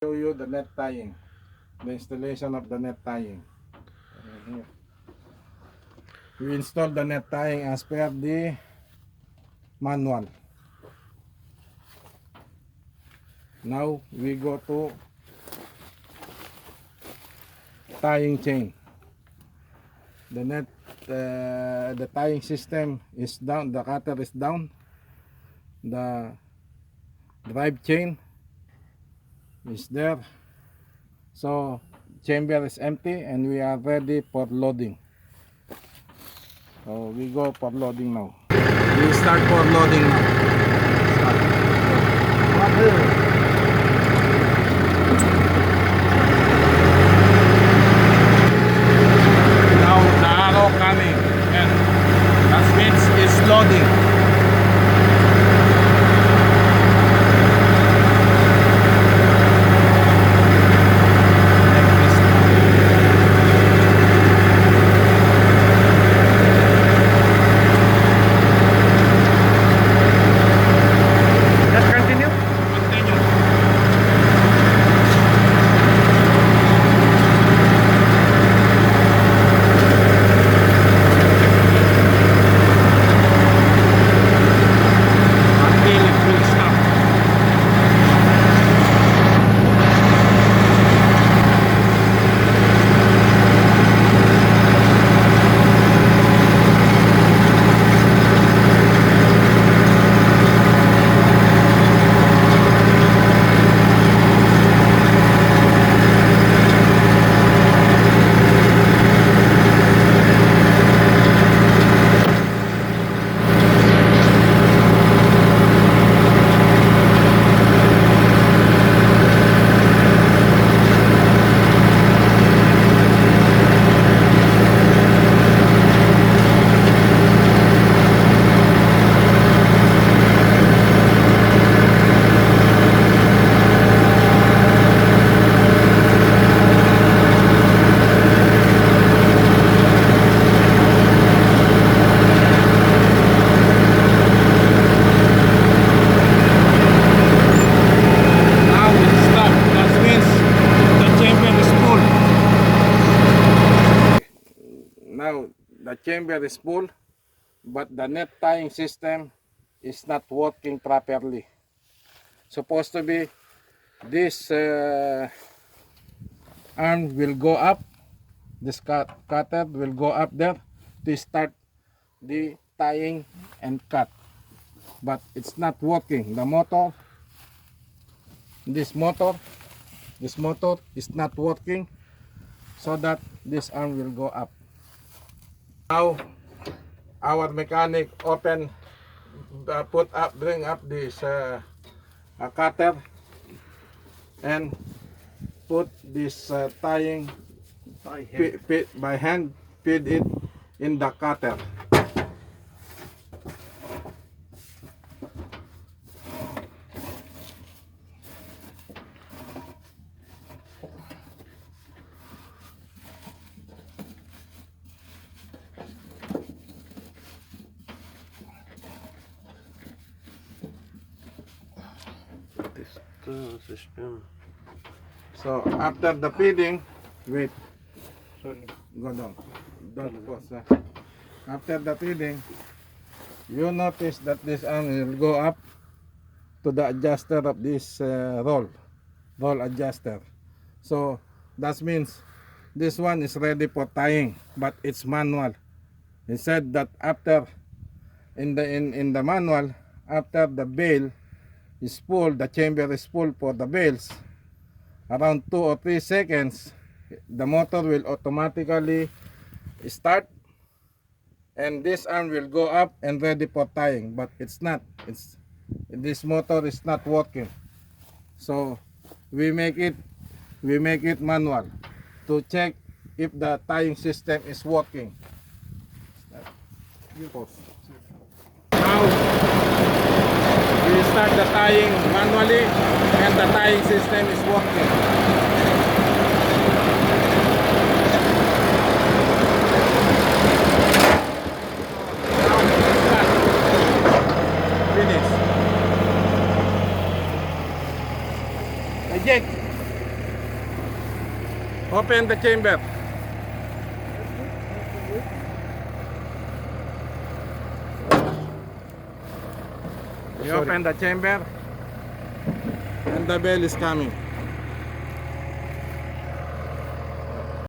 Show you the net tying, the installation of the net tying. Here. We install the net tying as per the manual. Now we go to tying chain. The net, the tying system is down. The cutter is down. The drive chain is there. So chamber is empty and we are ready for loading. So we go for loading now. We start for loading now. Now the arrow coming and that means it's loading. Now the chamber is full, but the net tying system is not working properly. Supposed to be this arm will go up, this cutter will go up there to start the tying and cut, but it's not working. The motor, this motor is not working, so that this arm will go up. Now our mechanic bring up this cutter and put this tying by hand, feed it in the cutter. So after the feeding, wait, go down, don't pause. After the feeding, you notice that this arm will go up to the adjuster of this roll adjuster. So that means this one is ready for tying, but it's manual. He said that after in the manual, after the bale is full, the chamber is full for the bales, around 2 or 3 seconds the motor will automatically start and this arm will go up and ready for tying, but it's not. This motor is not working, so we make it manual to check if the tying system is working. Now we start the tying manually and the tying system is working. Finish. Eject. Open the chamber. You open the chamber and the bell is coming.